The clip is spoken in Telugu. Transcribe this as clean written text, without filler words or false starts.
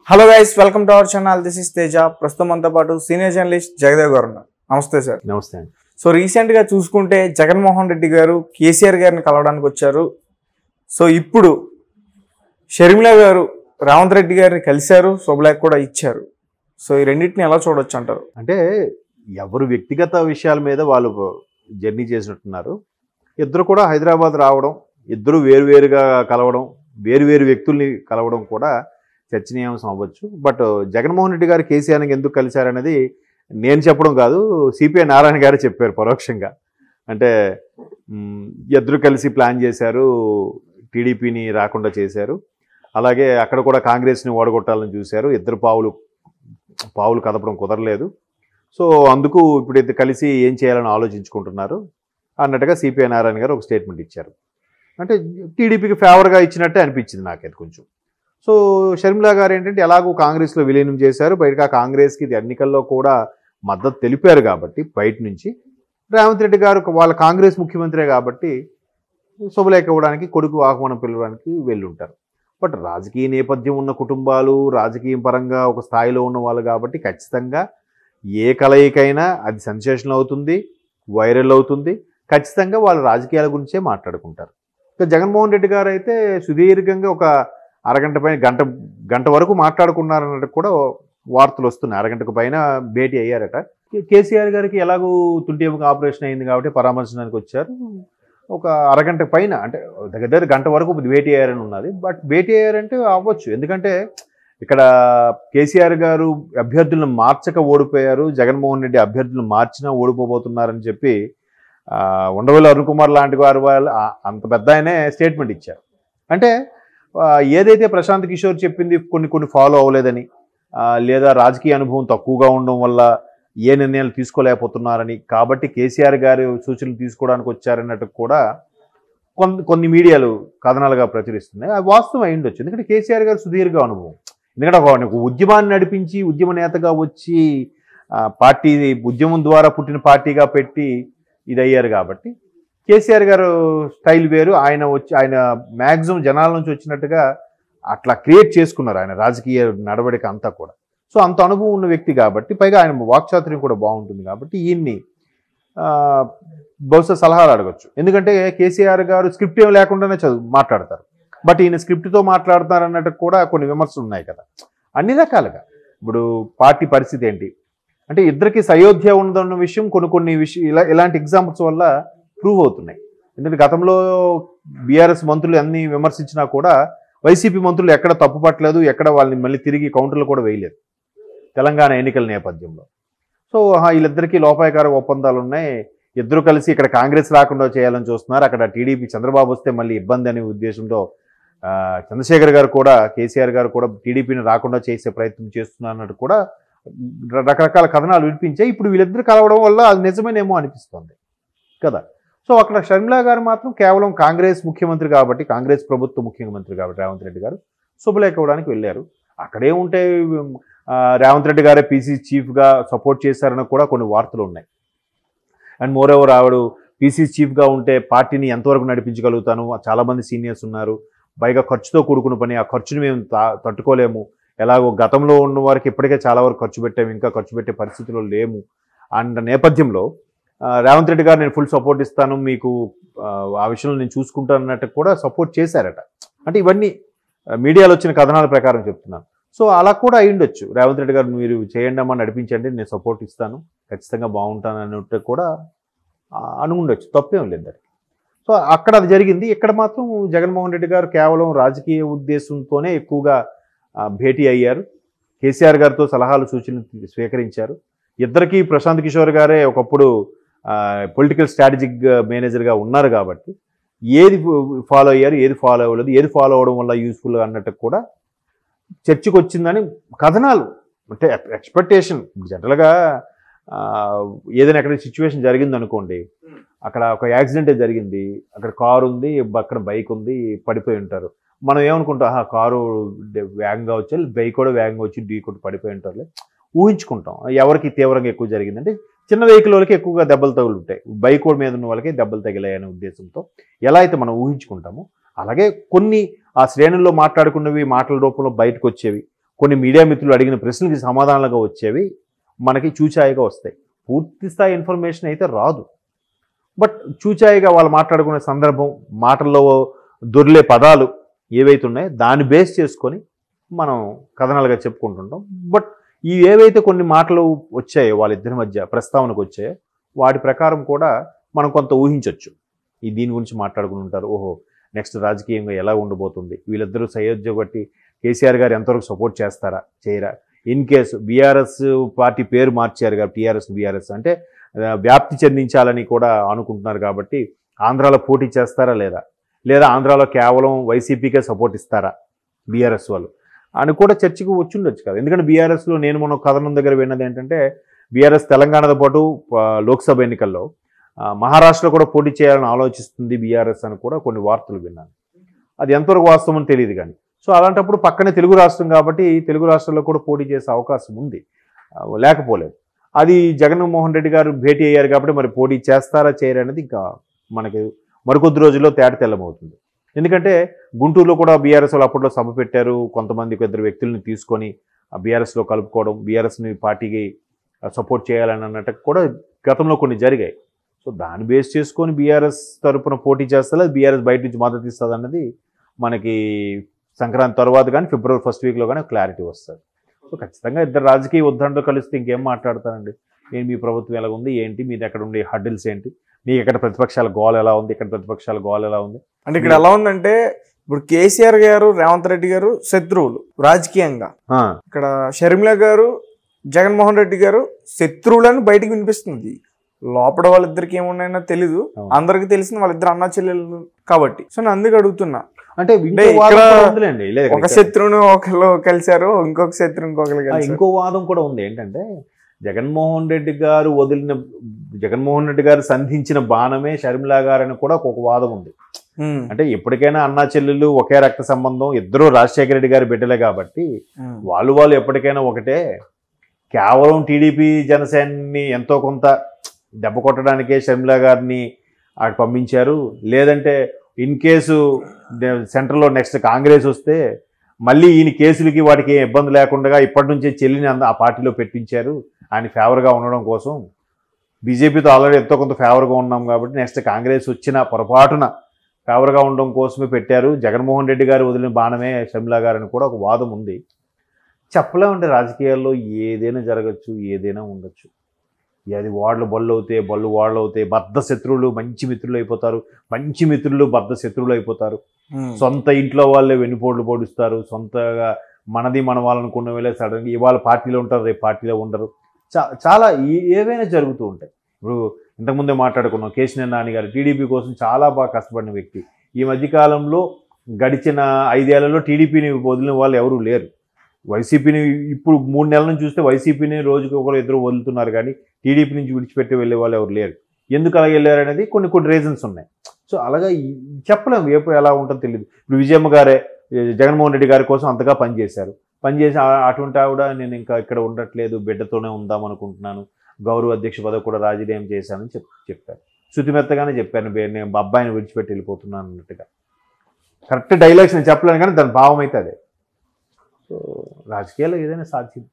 Hello guys, welcome to our channel. This is Teja. ప్రస్తుతం మనతో పాటు సీనియర్ జర్నలిస్ట్ జగదేవ్ గారు ఉన్నారు. నమస్తే సార్. నమస్తే అండి. సో రీసెంట్ గా చూసుకుంటే జగన్మోహన్ రెడ్డి గారు కేసీఆర్ గారిని కలవడానికి వచ్చారు. సో ఇప్పుడు షర్మిల గారు రేవంత్ రెడ్డి గారిని కలిశారు, శుభలేఖ కూడా ఇచ్చారు. సో ఈ రెండింటిని ఎలా చూడొచ్చు అంటారు? అంటే ఎవరు వ్యక్తిగత విషయాల మీద వాళ్ళు జర్నీ చేసినట్టున్నారు. ఇద్దరు కూడా హైదరాబాద్ రావడం, ఇద్దరు వేరువేరుగా కలవడం, వేరువేరు వ్యక్తుల్ని కలవడం కూడా చర్చనీయాంశం అవ్వచ్చు. బట్ జగన్మోహన్ రెడ్డి గారు కేసీఆర్కి ఎందుకు కలిశారనేది నేను చెప్పడం కాదు, సిపిఐ నారాయణ గారు చెప్పారు పరోక్షంగా. అంటే ఇద్దరు కలిసి ప్లాన్ చేశారు, టీడీపీని రాకుండా చేశారు, అలాగే అక్కడ కూడా కాంగ్రెస్ని ఓడగొట్టాలని చూశారు. ఇద్దరు పావులు కదపడం కుదరలేదు. సో అందుకు ఇప్పుడు ఇద్దరు కలిసి ఏం చేయాలని ఆలోచించుకుంటున్నారు అన్నట్టుగా సిపిఐ నారాయణ గారు ఒక స్టేట్మెంట్ ఇచ్చారు. అంటే టీడీపీకి ఫేవర్గా ఇచ్చినట్టే అనిపించింది నాకైతే కొంచెం. సో షర్మిల గారు ఏంటంటే ఎలాగో కాంగ్రెస్లో విలీనం చేశారు, బయటగా కాంగ్రెస్కి ఎన్నికల్లో కూడా మద్దతు తెలిపారు కాబట్టి బయట నుంచి రేవంత్ రెడ్డి గారు వాళ్ళ కాంగ్రెస్ ముఖ్యమంత్రే కాబట్టి శుభలేఖ ఇవ్వడానికి, కొడుకు ఆహ్వానం పిలవడానికి వెళ్ళి ఉంటారు. బట్ రాజకీయ నేపథ్యం ఉన్న కుటుంబాలు, రాజకీయ పరంగా ఒక స్థాయిలో ఉన్న వాళ్ళు కాబట్టి ఖచ్చితంగా ఏ కలయికైనా అది సెన్సేషన్ అవుతుంది, వైరల్ అవుతుంది. ఖచ్చితంగా వాళ్ళు రాజకీయాల గురించే మాట్లాడుకుంటారు. ఇక జగన్మోహన్ రెడ్డి గారు అయితే సుదీర్ఘంగా ఒక అరగంట పైన గంట వరకు మాట్లాడుకున్నారన్నట్టు కూడా వార్తలు వస్తున్నాయి. అరగంటకు పైన భేటీ అయ్యారట. కేసీఆర్ గారికి ఎలాగూ తుంటిఎముక ఆపరేషన్ అయింది కాబట్టి పరామర్శనానికి వచ్చారు. ఒక అరగంట పైన అంటే దగ్గర గంట వరకు భేటీ అయ్యారని ఉన్నది. బట్ భేటీ అయ్యారంటే అవ్వచ్చు, ఎందుకంటే ఇక్కడ కేసీఆర్ గారు అభ్యర్థులను మార్చక ఓడిపోయారు, జగన్మోహన్ రెడ్డి అభ్యర్థులను మార్చినా ఓడిపోబోతున్నారని చెప్పి ఉండవల్లి అరుణ్ కుమార్ లాంటి వాళ్ళు అంత పెద్ద ఆయనే స్టేట్మెంట్ ఇచ్చారు. అంటే ఏదైతే ప్రశాంత్ కిషోర్ చెప్పింది కొన్ని ఫాలో అవ్వలేదని, లేదా రాజకీయ అనుభవం తక్కువగా ఉండడం వల్ల ఏ నిర్ణయాలు తీసుకోలేకపోతున్నారని, కాబట్టి కేసీఆర్ గారు సూచనలు తీసుకోవడానికి వచ్చారన్నట్టు కూడా కొన్ని మీడియాలు కథనాలుగా ప్రచురిస్తున్నాయి. అది వాస్తవం అయి ఉండొచ్చు, ఎందుకంటే కేసీఆర్ గారు సుదీర్ఘ అనుభవం. ఎందుకంటే ఒక ఉద్యమాన్ని నడిపించి ఉద్యమ నేతగా వచ్చి పార్టీ ఉద్యమం ద్వారా పుట్టిన పార్టీగా పెట్టి ఇది అయ్యారు కాబట్టి కేసీఆర్ గారు స్టైల్ వేరు. ఆయన మ్యాక్సిమం జనాల నుంచి వచ్చినట్టుగా అట్లా క్రియేట్ చేసుకున్నారు ఆయన రాజకీయ నడవడిక అంతా కూడా. సో అంత అనుభవం ఉన్న వ్యక్తి కాబట్టి, పైగా ఆయన వాక్చాతుర్యం కూడా బాగుంటుంది కాబట్టి ఈయన్ని బహుశా సలహాలు అడగచ్చు. ఎందుకంటే కేసీఆర్ గారు స్క్రిప్ట్ ఏం లేకుండానే మాట్లాడతారు. బట్ ఈయన స్క్రిప్ట్తో మాట్లాడతారు అన్నట్టు కూడా కొన్ని విమర్శలు ఉన్నాయి కదా. అన్ని రకాలుగా ఇప్పుడు పార్టీ పరిస్థితి ఏంటి అంటే ఇద్దరికి సయోధ్య ఉందన్న విషయం కొన్ని ఇలాంటి ఎగ్జాంపుల్స్ వల్ల ప్రూవ్ అవుతున్నాయి. ఎందుకంటే గతంలో బీఆర్ఎస్ మంత్రులు అన్ని విమర్శించినా కూడా వైసీపీ మంత్రులు ఎక్కడ తప్పు పట్టలేదు, ఎక్కడ వాళ్ళని మళ్ళీ తిరిగి కౌంటర్లు కూడా వేయలేదు తెలంగాణ ఎన్నికల నేపథ్యంలో. సో వీళ్ళిద్దరికీ లోపాయకార ఒప్పందాలు ఉన్నాయి, ఇద్దరు కలిసి ఇక్కడ కాంగ్రెస్ రాకుండా చేయాలని చూస్తున్నారు, అక్కడ టీడీపీ చంద్రబాబు వస్తే మళ్ళీ ఇబ్బంది అనే ఉద్దేశంతో చంద్రశేఖర్ గారు కూడా కేసీఆర్ గారు కూడా టీడీపీని రాకుండా చేసే ప్రయత్నం చేస్తున్నారు అన్నట్టు కూడా రకరకాల కథనాలు వినిపించాయి. ఇప్పుడు వీళ్ళిద్దరు కలవడం వల్ల అది నిజమేనేమో అనిపిస్తుంది కదా. సో అక్కడ షర్మిల గారు మాత్రం కేవలం కాంగ్రెస్ ముఖ్యమంత్రి కాబట్టి, కాంగ్రెస్ ప్రభుత్వ ముఖ్యమంత్రి కాబట్టి రేవంత్ రెడ్డి గారు శుభలేఖ ఇవ్వడానికి వెళ్ళారు. అక్కడే ఉంటే రేవంత్ రెడ్డి గారే పీసీ చీఫ్గా సపోర్ట్ చేశారని కూడా కొన్ని వార్తలు ఉన్నాయి. అండ్ మోరోవర్ ఆవిడ పీసీ చీఫ్గా ఉంటే పార్టీని ఎంతవరకు నడిపించగలుగుతాను, చాలామంది సీనియర్స్ ఉన్నారు, పైగా ఖర్చుతో కూడుకున్న పని, ఆ ఖర్చుని మేము తట్టుకోలేము, ఎలాగో గతంలో ఉన్న వారికి ఇప్పటికే చాలా వరకు ఖర్చు పెట్టాము, ఇంకా ఖర్చు పెట్టే పరిస్థితిలో లేము అన్న నేపథ్యంలో రేవంత్ రెడ్డి గారు నేను ఫుల్ సపోర్ట్ ఇస్తాను, మీకు ఆ విషయంలో నేను చూసుకుంటాను అన్నట్టు కూడా సపోర్ట్ చేశారట. అంటే ఇవన్నీ మీడియాలో వచ్చిన కథనాల ప్రకారం చెప్తున్నాను. సో అలా కూడా అయ్యుండొచ్చు, రేవంత్ రెడ్డి గారు మీరు చేయండి అమ్మా, నడిపించండి, నేను సపోర్ట్ ఇస్తాను, ఖచ్చితంగా బాగుంటాను అన్నట్టు కూడా అనుకుండొచ్చు, తప్పేం లేదు దానికి. సో అక్కడ అది జరిగింది. ఇక్కడ మాత్రం జగన్మోహన్ రెడ్డి గారు కేవలం రాజకీయ ఉద్దేశంతోనే ఎక్కువగా భేటీ అయ్యారు, కేసీఆర్ గారితో సలహాలు సూచనలు స్వీకరించారు. ఇద్దరికీ ప్రశాంత్ కిషోర్ గారే ఒకప్పుడు పొలిటికల్ స్ట్రాటజిక్ మేనేజర్గా ఉన్నారు కాబట్టి ఏది ఫాలో అయ్యారు, ఏది ఫాలో అవ్వలేదు, ఏది ఫాలో అవ్వడం వల్ల యూస్ఫుల్ అన్నట్టు కూడా చర్చకు వచ్చిందని కథనాలు. అంటే ఎక్స్పెక్టేషన్ జనరల్గా ఏదైనా ఎక్కడ సిచ్యువేషన్ జరిగింది అనుకోండి, అక్కడ ఒక యాక్సిడెంటే జరిగింది, అక్కడ కారు ఉంది, అక్కడ బైక్ ఉంది, పడిపోయి ఉంటారు. మనం ఏమనుకుంటాం, కారు వేగంగా వచ్చి బైక్ కూడా వేగంగా వచ్చి ఢీ కొట్టి పడిపోయి ఉంటారులే ఊహించుకుంటాం. ఎవరికి తీవ్రంగా ఎక్కువ జరిగిందంటే చిన్న వెహికల్ వాళ్ళకి ఎక్కువగా దెబ్బలు తగులుంటాయి, బైక్ మీద ఉన్న వాళ్ళకి దెబ్బలు తగిలాయనే ఉద్దేశంతో ఎలా అయితే మనం ఊహించుకుంటామో అలాగే కొన్ని ఆ శ్రేణుల్లో మాట్లాడుకున్నవి మాటల రూపంలో బయటకు వచ్చేవి, కొన్ని మీడియా మిత్రులు అడిగిన ప్రశ్నలకి సమాధానాలుగా వచ్చేవి మనకి చూచాయిగా వస్తాయి. పూర్తి స్థాయి ఇన్ఫర్మేషన్ అయితే రాదు. బట్ చూచాయిగా వాళ్ళు మాట్లాడుకునే సందర్భం, మాటల్లో దొర్లే పదాలు ఏవైతే ఉన్నాయో దాన్ని బేస్ చేసుకొని మనం కథనాలుగా చెప్పుకుంటుంటాం. బట్ ఈ ఏవైతే కొన్ని మాటలు వచ్చాయో వాళ్ళిద్దరి మధ్య ప్రస్తావనకు వచ్చాయో వాటి ప్రకారం కూడా మనం కొంత ఊహించవచ్చు. దీని గురించి మాట్లాడుకుని ఉంటారు. ఓహో, నెక్స్ట్ రాజకీయంగా ఎలా ఉండబోతుంది, వీళ్ళిద్దరూ సయోధ్య బట్టి కేసీఆర్ గారు ఎంతవరకు సపోర్ట్ చేస్తారా చేయరా, ఇన్ కేసు బీఆర్ఎస్ పార్టీ పేరు మార్చారు కాబట్టి బీఆర్ఎస్ అంటే వ్యాప్తి చెందించాలని కూడా అనుకుంటున్నారు కాబట్టి ఆంధ్రాలో పోటీ చేస్తారా లేదా ఆంధ్రాలో కేవలం వైసీపీకే సపోర్ట్ ఇస్తారా బీఆర్ఎస్ వాళ్ళు అని కూడా చర్చకు వచ్చి ఉండొచ్చు కదా. ఎందుకంటే బీఆర్ఎస్లో నేను మన కథనం దగ్గర విన్నది ఏంటంటే బీఆర్ఎస్ తెలంగాణతో పాటు లోక్సభ ఎన్నికల్లో మహారాష్ట్రలో కూడా పోటీ చేయాలని ఆలోచిస్తుంది బీఆర్ఎస్ అని కూడా కొన్ని వార్తలు విన్నాను. అది ఎంతవరకు వాస్తవం అని తెలియదు కానీ. సో అలాంటప్పుడు పక్కనే తెలుగు రాష్ట్రం కాబట్టి తెలుగు రాష్ట్రాల్లో కూడా పోటీ చేసే అవకాశం ఉంది, లేకపోలేదు. అది జగన్మోహన్ రెడ్డి గారు భేటీ అయ్యారు కాబట్టి మరి పోటీ చేస్తారా చేయరా అనేది ఇంకా మనకి మరికొద్ది రోజుల్లో తెల్లమవుతుంది. ఎందుకంటే గుంటూరులో కూడా బీఆర్ఎస్ వాళ్ళు అప్పట్లో సభ పెట్టారు. కొంతమంది ఇద్దరు వ్యక్తుల్ని తీసుకొని బీఆర్ఎస్లో కలుపుకోవడం, బీఆర్ఎస్ని పార్టీకి సపోర్ట్ చేయాలని అన్నట్టు కూడా గతంలో కొన్ని జరిగాయి. సో దాన్ని బేస్ చేసుకొని బీఆర్ఎస్ తరఫున పోటీ చేస్తా బీఆర్ఎస్ బయట నుంచి మద్దతు ఇస్తుంది అన్నది మనకి సంక్రాంతి తర్వాత కానీ ఫిబ్రవరి ఫస్ట్ వీక్లో కానీ క్లారిటీ వస్తుంది. సో ఖచ్చితంగా ఇద్దరు రాజకీయ ఉద్దండలు కలిస్తే ఇంకేం మాట్లాడతారండి. నేను మీ ప్రభుత్వం ఎలా ఉంది ఏంటి, మీది ఎక్కడ ఉండే హడ్డిల్స్ ఏంటి, మీకు ఎక్కడ ప్రతిపక్షాల గోల్ ఎలా ఉంది, ఇక్కడ ప్రతిపక్షాల గోల్ ఎలా ఉంది. అంటే ఇక్కడ ఎలా ఉందంటే ఇప్పుడు కేసీఆర్ గారు రేవంత్ రెడ్డి గారు శత్రువులు రాజకీయంగా, ఇక్కడ షర్మిల గారు జగన్మోహన్ రెడ్డి గారు శత్రువులని బయటకు వినిపిస్తుంది. లోపల వాళ్ళిద్దరికి ఏమున్నాయో తెలీదు, అందరికి తెలిసిన వాళ్ళిద్దరు అన్నా చెల్లెలు కాబట్టి. సో నేను అందుకు అడుగుతున్నా, అంటే ఒక శత్రువుని ఒకళ్ళు కలిశారు, ఇంకొక శత్రువు ఇంకొకరు కలిశారు. ఇంకో వాదం కూడా ఉంది ఏంటంటే జగన్మోహన్ రెడ్డి గారు సంధించిన బాణమే షర్మిల గారని కూడా ఒక వాదం ఉంది. అంటే ఎప్పటికైనా అన్నా చెల్లెళ్ళు ఒకే రక్త సంబంధం, ఇద్దరు రాజశేఖర రెడ్డి గారి బిడ్డలే కాబట్టి వాళ్ళు ఎప్పటికైనా ఒకటే. కేవలం టీడీపీ జనసేనని ఎంతో కొంత దెబ్బ కొట్టడానికే షర్మిల గారిని అక్కడ పంపించారు. లేదంటే ఇన్ కేసు సెంట్రల్లో నెక్స్ట్ కాంగ్రెస్ వస్తే మళ్ళీ ఈయన కేసులకి వాటికి ఏం ఇబ్బంది లేకుండా ఇప్పటి నుంచే చెల్లిని ఆ పార్టీలో పెట్టించారు ఆయన ఫేవర్గా ఉండడం కోసం. బీజేపీతో ఆల్రెడీ ఎంతో కొంత ఫేవర్గా ఉన్నాం కాబట్టి నెక్స్ట్ కాంగ్రెస్ వచ్చిన పొరపాటున ఫేవర్గా ఉండడం కోసమే పెట్టారు, జగన్మోహన్ రెడ్డి గారు వదిలిన బాణమే షర్మిల గారని కూడా ఒక వాదం ఉంది. చెప్పలేమంటే రాజకీయాల్లో ఏదైనా జరగచ్చు, ఏదైనా ఉండొచ్చు. అది బళ్ళు అవుతాయి, బద్ధ శత్రువులు మంచి మిత్రులు అయిపోతారు, మంచి మిత్రులు బద్ధ శత్రువులు అయిపోతారు. సొంత ఇంట్లో వాళ్ళే వెన్నుపోట్లు పొడుస్తారు, సొంతగా మనది మన వాళ్ళనుకున్న వేళ సడన్గా ఇవాళ పార్టీలో ఉంటారు, రేపు పార్టీలో ఉండరు. చాలా ఏవైనా జరుగుతూ ఉంటాయి. ఇప్పుడు ఇంతకుముందే మాట్లాడుకున్నాం, కేశినేని నాని గారు టీడీపీ కోసం చాలా బాగా కష్టపడిన వ్యక్తి. ఈ మధ్యకాలంలో గడిచిన 5 ఏళ్లలో టీడీపీని వదిలిన వాళ్ళు ఎవరూ లేరు. వైసీపీని ఇప్పుడు 3 నెలల నుంచి చూస్తే వైసీపీని రోజుకి ఒకరు ఇద్దరు వదులుతున్నారు, కానీ టీడీపీ నుంచి విడిచిపెట్టి వెళ్ళే వాళ్ళు ఎవరు లేరు. ఎందుకు అలా వెళ్ళారు అనేది కొన్ని రీజన్స్ ఉన్నాయి. సో అలాగా చెప్పలేము, ఎప్పుడు ఎలా ఉంటుందో తెలియదు. ఇప్పుడు విజయమ్మ గారే జగన్మోహన్ రెడ్డి గారి కోసం అంతగా పనిచేసి అటువంటి ఆవిడ నేను ఇంకా ఇక్కడ ఉండట్లేదు, బిడ్డతోనే ఉందాం అనుకుంటున్నాను, గౌరవ అధ్యక్ష పదవి కూడా రాజీనామా చేశానని చెప్పారు. శుతిమెత్తగానే చెప్పాను, నేను అబ్బాయిని విడిచిపెట్టి వెళ్ళిపోతున్నాను అన్నట్టుగా. కరెక్ట్ డైలాగ్స్ నేను చెప్పలేను కానీ దాని భావం అయితే అదే. సో రాజకీయాల్లో ఏదైనా సాధ్యం.